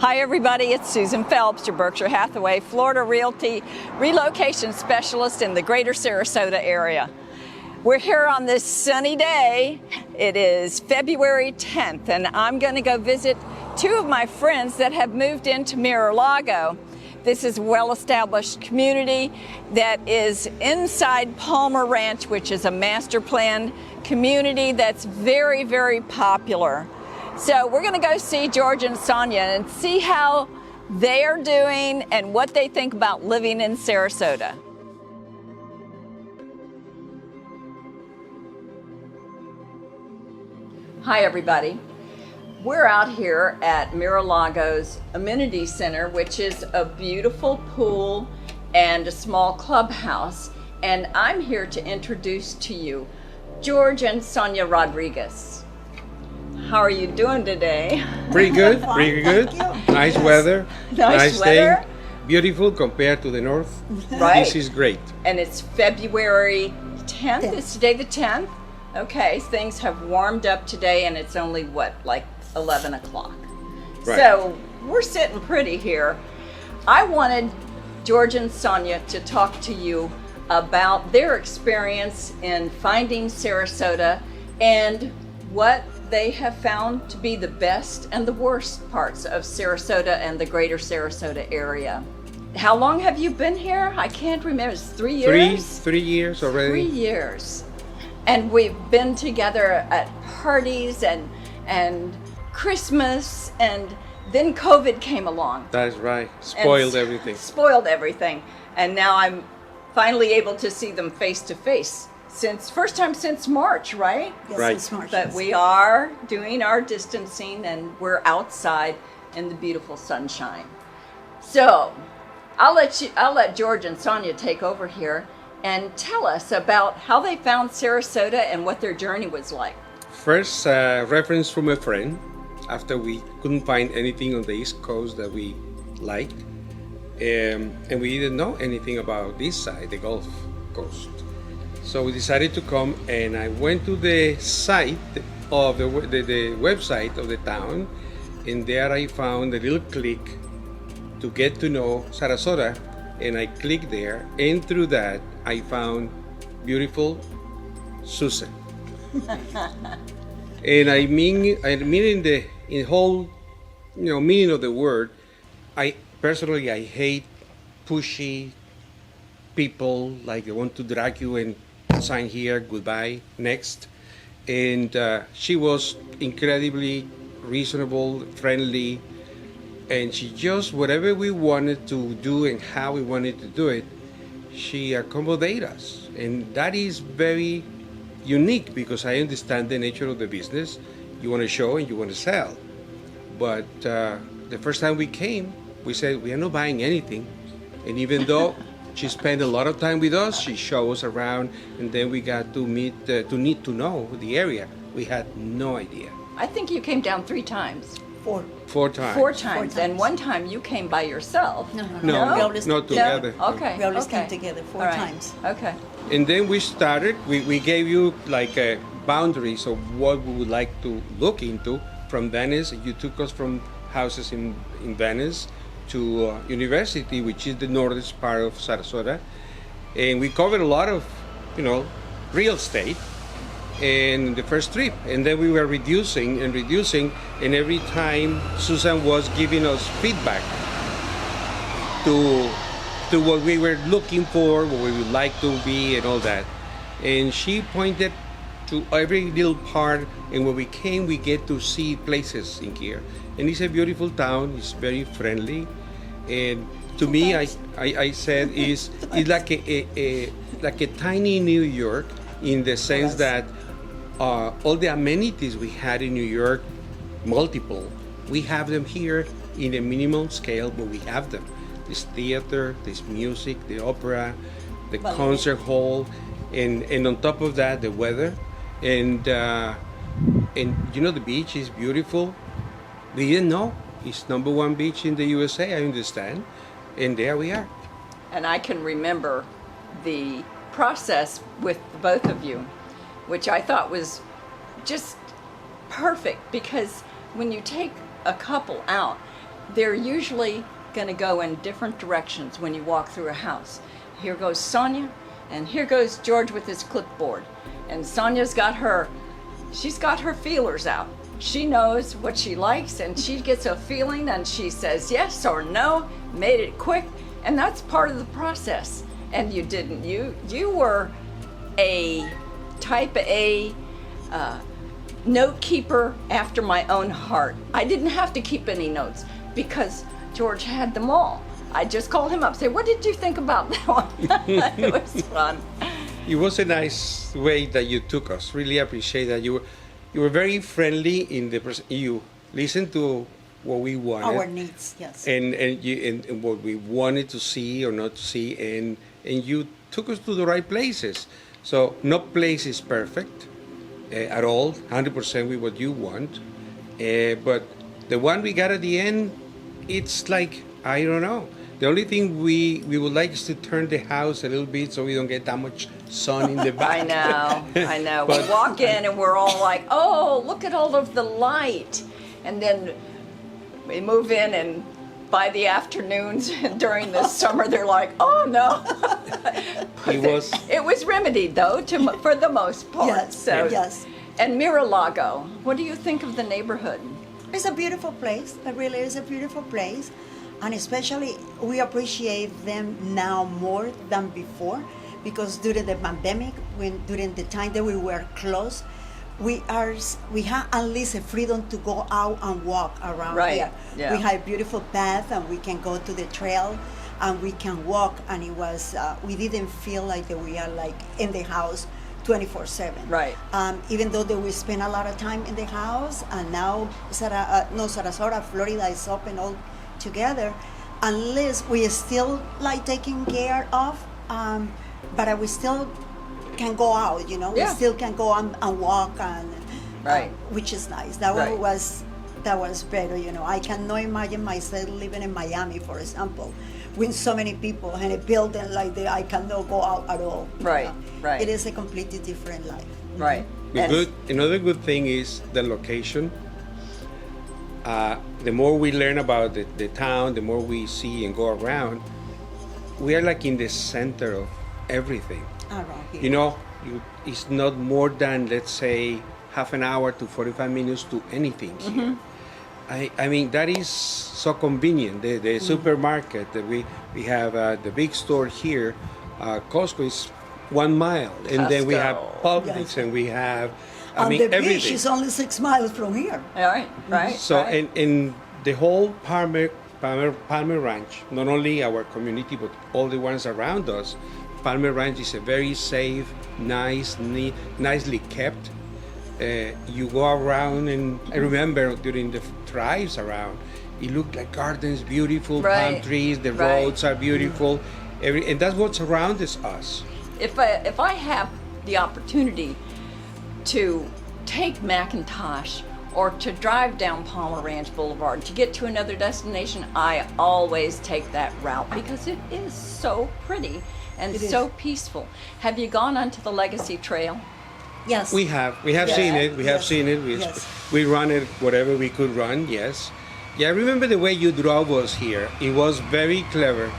Hi everybody, it's Susan Phelps, your Berkshire Hathaway Florida Realty relocation specialist in the greater Sarasota area. We're here on this sunny day. It is February 10th and I'm going to go visit two of my friends that have moved into Mar-a-Lago. This is a well-established community that is inside Palmer Ranch, which is a master plan community that's very, very popular. So we're going to go see George and Sonia and see how they are doing and what they think about living in Sarasota. Hi everybody. We're out here at Mar-a-Lago's Amenity Center, which is a beautiful pool and a small clubhouse. And I'm here to introduce to you George and Sonia Rodriguez. How are you doing today? Pretty good, pretty good. Nice weather. Nice weather. Day. Beautiful compared to the north. Right. This is great. And it's February 10th. Yeah. It's today the 10th. Okay, things have warmed up today and it's only what, like 11 o'clock. Right. So we're sitting pretty here. I wanted George and Sonia to talk to you about their experience in finding Sarasota and what they have found to be the best and the worst parts of Sarasota and the greater Sarasota area. How long have you been here? I can't remember. It's 3 years? 3 years already. 3 years. And we've been together at parties and Christmas, and then COVID came along. That is right. Spoiled And everything. Spoiled everything. And now I'm finally able to see them face to face. First time since March, right? Yes, Right. it's March. But we are doing our distancing and we're outside in the beautiful sunshine. So I'll let George and Sonia take over here and tell us about how they found Sarasota and what their journey was like. First, reference from a friend after we couldn't find anything on the East Coast that we liked. And we didn't know anything about this side, the Gulf Coast. So we decided to come, and I went to the site of the website of the town, and there I found a little click to get to know Sarasota, and I clicked there, and through that I found beautiful Susan. And I mean in the whole meaning of the word. I personally hate pushy people, like they want to drag you and sign here, goodbye, next. And she was incredibly reasonable, friendly, and she just, whatever we wanted to do and how we wanted to do it, she accommodated us. And that is very unique because I understand the nature of the business. You want to show and you want to sell. But the first time we came, we said, we are not buying anything. And even though she spent a lot of time with us, she showed us around, and then we got to meet, to need to know the area. We had no idea. I think you came down 3 times. 4. 4 times. 4 times. And times. one time you came by yourself. No. No, We always, not together. Okay. We always okay. came together 4 All right. times. Okay. And then we started, we gave you like boundaries of what we would like to look into from Venice. You took us from houses in Venice to University, which is the northern part of Sarasota. And we covered a lot of, real estate in the first trip. And then we were reducing, and every time Susan was giving us feedback to what we were looking for, what we would like to be, and all that. And she pointed to every little part, and when we came, we get to see places in here. And it's a beautiful town, it's very friendly. And to me, I said, it's like a tiny New York, in the sense that all the amenities we had in New York, multiple, we have them here in a minimum scale, but we have them. This theater, this music, the opera, the concert hall, and on top of that, the weather. And the beach is beautiful. We didn't know. It's #1 beach in the USA, I understand. And there we are. And I can remember the process with both of you, which I thought was just perfect, because when you take a couple out, they're usually going to go in different directions when you walk through a house. Here goes Sonia, and here goes George with his clipboard. And Sonia's got she's got her feelers out. She knows what she likes, and she gets a feeling, and she says yes or no, made it quick, and that's part of the process. And you didn't. You were a type A note keeper after my own heart. I didn't have to keep any notes because George had them all. I just called him up, say, what did you think about that one? It was fun. It was a nice way that you took us. Really appreciate that you were very friendly in you listened to what we wanted, Our needs, yes. and what we wanted to see or not to see, and you took us to the right places. So no place is perfect at all, 100% with what you want, but the one we got at the end, it's like, I don't know. The only thing we would like is to turn the house a little bit so we don't get that much sun in the back. I know. But- We walk in and we're all like, oh, look at all of the light. And then we move in, and by the afternoons during the summer, they're like, oh no. It was remedied though, for the most part. Yes, So, yes. And Miralago, what do you think of the neighborhood? It's a beautiful place. It really is a beautiful place. And especially, we appreciate them now more than before, because during the pandemic, during the time that we were closed, we have at least a freedom to go out and walk around Right, here. yeah. We have a beautiful path, and we can go to the trail, and we can walk. And it was we didn't feel like that we are like in the house 24/7. Right. Even though that we spend a lot of time in the house, and now Sarasota, Florida is open all together, unless we are still like taking care of, but we still can go out, Yeah. we still can go and walk, and Right. which is nice. That Right. one was better. I cannot imagine myself living in Miami, for example, with so many people and a building like that. I cannot go out at all. Right, right. It is a completely different life. Right. Another good thing is the location. The more we learn about the town, the more we see and go around, we are like in the center of everything. Around here. It's not more than, let's say, half an hour to 45 minutes to anything here. I mean, that is so convenient. The supermarket that we have, the big store here, Costco is 1 mile, and then we have Costco. Publix, Yes. and we have, And the beach everything. is only 6 miles from here. All right, right. So, right. in the whole Palmer Ranch, not only our community, but all the ones around us, Palmer Ranch is a very safe, nice, nicely kept. You go around, and I remember during the drives around, it looked like gardens, beautiful palm Right, trees, the right. roads are beautiful, and that's what surrounds us. If I have the opportunity to take McIntosh or to drive down Palmer Ranch Boulevard to get to another destination, I always take that route because it is so pretty and It is. so peaceful. Have you gone onto the Legacy Trail? Yes. We have Yes. seen it. We have Yes. seen it. Yes. We run it whatever we could run. Yes. Yeah, I remember the way you drove us here. It was very clever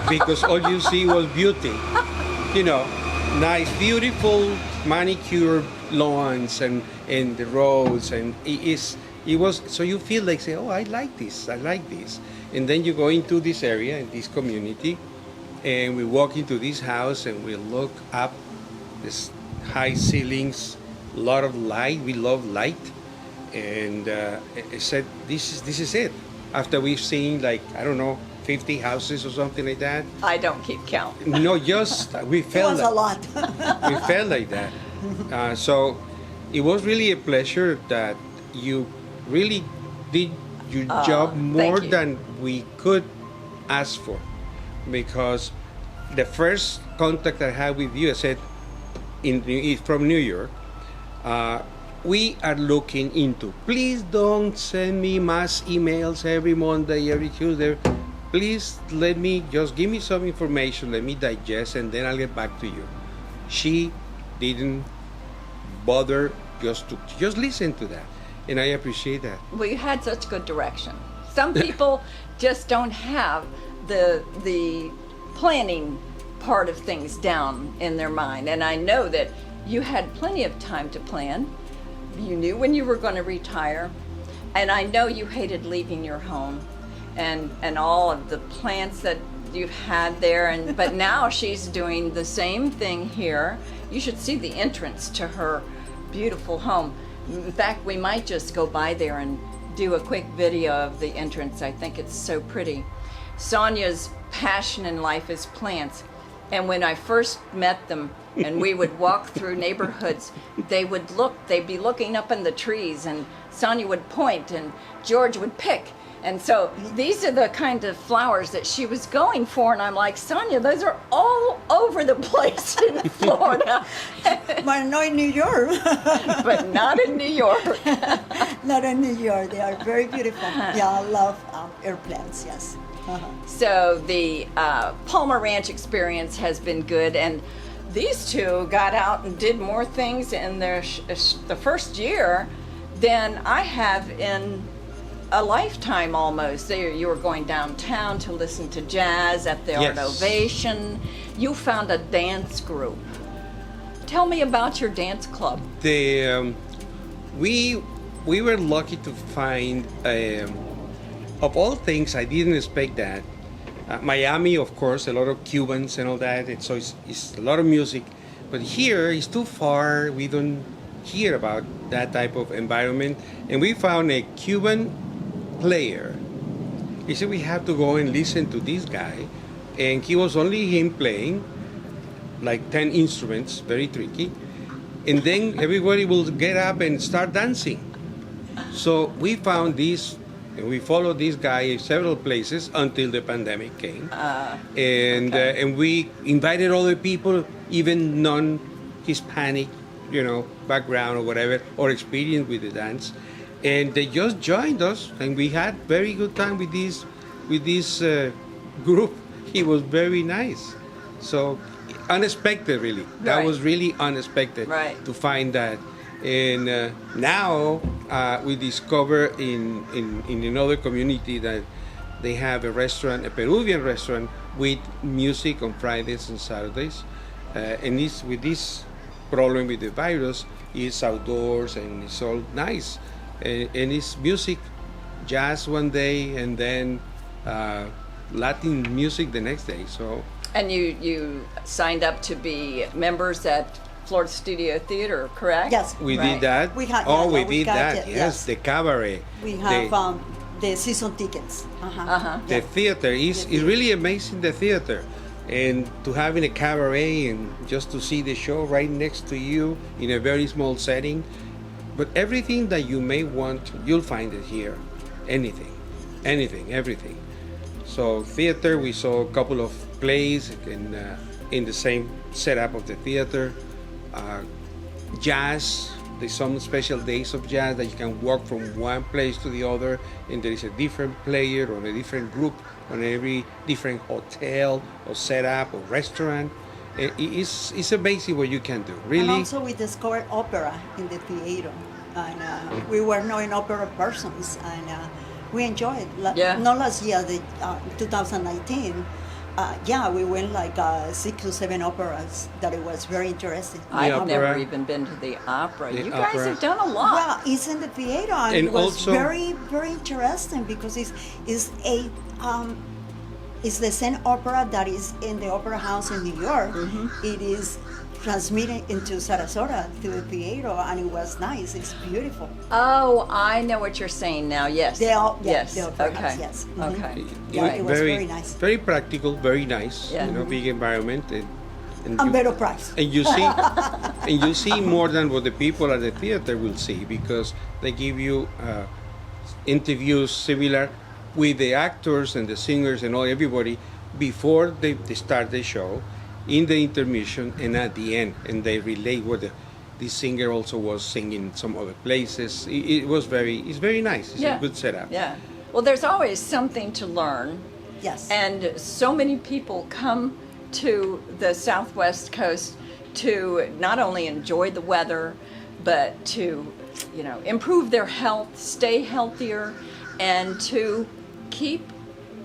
because all you see was beauty. Nice, beautiful manicured lawns and the roads, and it was so you feel like say, oh, I like this, and then you go into this area in this community, and we walk into this house and we look up this high ceilings, a lot of light. We love light, and I said, this is it. After we've seen, like, I don't know, 50 houses or something like that. I don't keep count. No, just we It felt was like, a lot. we felt like that. So it was really a pleasure that you really did your job more thank you. than we could ask for, because the first contact I had with you, I said, from New York, we are looking into, please don't send me mass emails every Monday, every Tuesday. Please just give me some information, let me digest, and then I'll get back to you. She didn't bother just listen to that, and I appreciate that. Well, you had such good direction. some people just don't have the planning part of things down in their mind. And I know that you had plenty of time to plan. You knew when you were going to retire. And I know you hated leaving your home and all of the plants that you've had there. But now she's doing the same thing here. You should see the entrance to her beautiful home. In fact, we might just go by there and do a quick video of the entrance. I think it's so pretty. Sonia's passion in life is plants. And when I first met them and we would walk through neighborhoods, they'd be looking up in the trees, and Sonia would point and George would pick. And so these are the kind of flowers that she was going for. And I'm like, Sonia, those are all over the place in Florida. But not in New York. But not in New York. Not in New York. They are very beautiful. Yeah, I love air plants, yes. So the Palmer Ranch experience has been good. And these two got out and did more things in the first year than I have in a lifetime almost. You were going downtown to listen to jazz at the Art Ovation. You found a dance group. Tell me about your dance club. We were lucky to find, of all things, I didn't expect that. Miami, of course, a lot of Cubans and all that. It's a lot of music, but here it's too far. We don't hear about that type of environment, and we found a Cuban player. He said we have to go and listen to this guy, and he was only him playing like 10 instruments, very tricky, and then everybody will get up and start dancing. So we found this, and we followed this guy several places until the pandemic came, and we invited other people, even non-Hispanic, background or whatever, or experience with the dance. And they just joined us, and we had very good time with this group. It was very nice. So unexpected, really. That was really unexpected to find that. And now we discover in another community that they have a restaurant, a Peruvian restaurant with music on Fridays and Saturdays. And with this problem with the virus, it's outdoors and it's all nice. And it's music, jazz one day, and then Latin music the next day. So. And you signed up to be members at Florida Studio Theater, correct? Yes. We did that. We had, we did that. Yes, the cabaret. We have the season tickets. The theater is really amazing. The theater, and to have in a cabaret and just to see the show right next to you in a very small setting. But everything that you may want, you'll find it here. Anything, everything. So theater, we saw a couple of plays in the same setup of the theater. Jazz, there's some special days of jazz that you can walk from one place to the other, and there is a different player or a different group on every different hotel or setup or restaurant. It's amazing what you can do, really. And also we discovered opera in the theater, and we were not opera persons, and we enjoyed it. Not last year, 2019. We went like 6 or 7 operas that it was very interesting. I've never even been to the opera. You guys have done a lot. Well, it's in the theater, and it was also very, very interesting because it's the same opera that is in the Opera House in New York. Mm-hmm. It is transmitted into Sarasota through the theater, and it was nice. It's beautiful. Oh, I know what you're saying now. Yes. The Opera okay. House, yes. Mm-hmm. Okay. Yeah, it was very nice. Very practical, very nice. Yeah. Big environment, and better price. And you see more than what the people at the theater will see, because they give you interviews similar with the actors and the singers and everybody before they start the show, in the intermission, and at the end, and they relate what the singer also was singing some other places. It's very nice. It's a good setup. Yeah. Well, there's always something to learn. Yes. And so many people come to the Southwest Coast to not only enjoy the weather, but to, improve their health, stay healthier, and to keep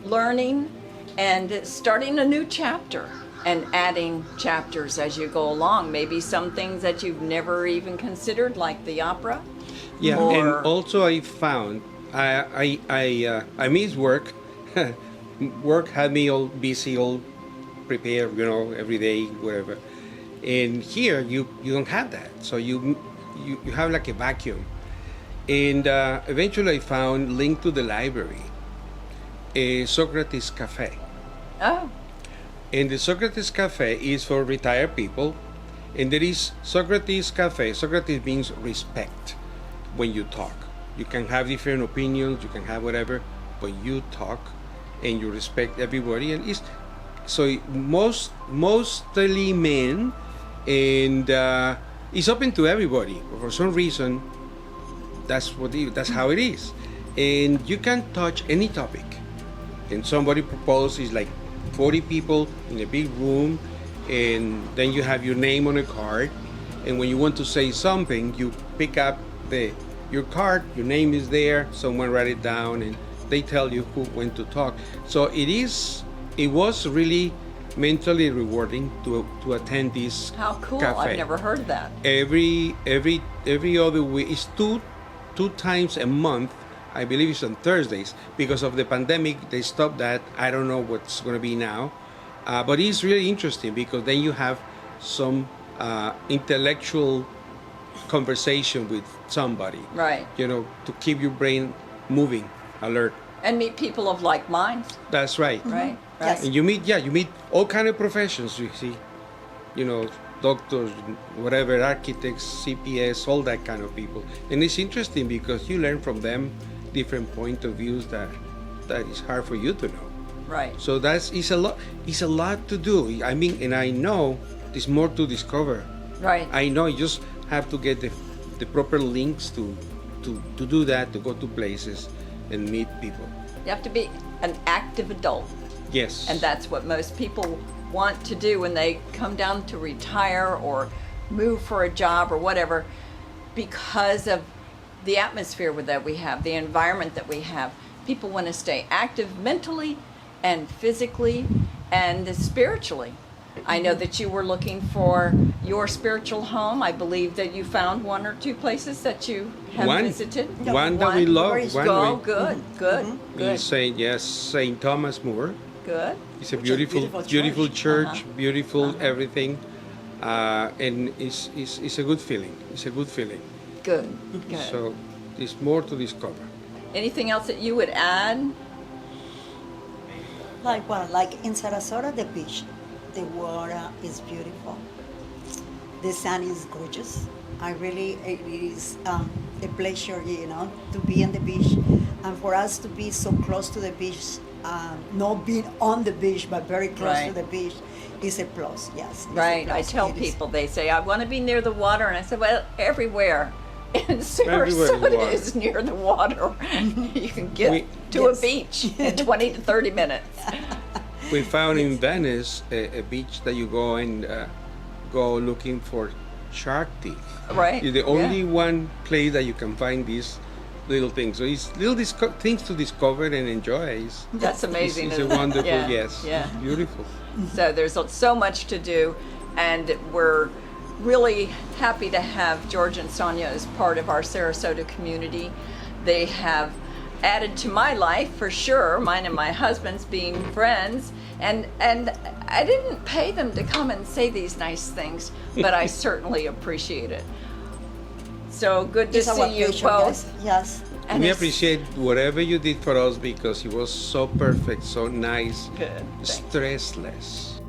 learning and starting a new chapter and adding chapters as you go along. Maybe some things that you've never even considered, like the opera. Yeah, Or- and also I found I miss work. Work had me all busy, all prepared, every day, whatever. And here you don't have that, so you have like a vacuum. And eventually I found linked to the library, a Socrates Cafe. Oh, And the Socrates Cafe is for retired people. And there is Socrates Cafe. Socrates means respect when you talk. You can have different opinions, you can have whatever, but you talk and you respect everybody. And so mostly men, and it's open to everybody. For some reason, that's how it is. And you can touch any topic. And somebody proposes like 40 people in a big room, and then you have your name on a card, and when you want to say something, you pick up your card, your name is there, someone write it down, and they tell you when to talk. So it was really mentally rewarding to attend this how cool. cafe. I've never heard of that. Every other week. It's two times a month. I believe it's on Thursdays. Because of the pandemic, they stopped that. I don't know what's going to be now. But it's really interesting because then you have some intellectual conversation with somebody. Right. To keep your brain moving, alert. And meet people of like minds, That's right. right? Yes. Right. And you meet all kind of professions, you see. Doctors, whatever, architects, CPS, all that kind of people. And it's interesting because you learn from them different point of views that is hard for you to know. Right. So it's a lot to do. I mean, and I know there's more to discover. Right. I know you just have to get the proper links to do that, to go to places and meet people. You have to be an active adult. Yes. And that's what most people want to do when they come down to retire or move for a job or whatever, because of the atmosphere that we have, the environment that we have. People want to stay active mentally and physically and spiritually. I know that you were looking for your spiritual home. I believe that you found one or two places that you have visited. One that we love. Oh, good, good, good, is Saint Thomas More. good. It's a Which is beautiful beautiful church, church. beautiful everything, and it's a good feeling. It's a good feeling. Good, good. So there's more to discover. Anything else that you would add? Like what? Like in Sarasota, the beach, the water is beautiful. The sun is gorgeous. It is a pleasure, to be on the beach, and for us to be so close to the beach, not being on the beach, but very close to Right. the beach, is a plus. Yes. it's a Right. I plus. tell It is. people, they say, I want to be near the water. And I said, well, everywhere. And Everywhere is Sarasota water. is near the water. You can get to a Yes. beach in 20 to 30 minutes. We found in Venice a beach that you go and go looking for shark teeth. Right. It's the only one place that you can find these little things. So it's little things to discover and enjoy. That's amazing. It's a isn't it? wonderful, Yeah, yes. Yeah. Beautiful. So there's so much to do, and we're really happy to have George and Sonia as part of our Sarasota community. They have added to my life for sure, mine and my husband's being friends, and I didn't pay them to come and say these nice things, but I certainly appreciate it. So good to It's our see you pleasure, both. Yes. And We it's- appreciate whatever you did for us because it was so perfect, so nice, Good. Thanks. stressless.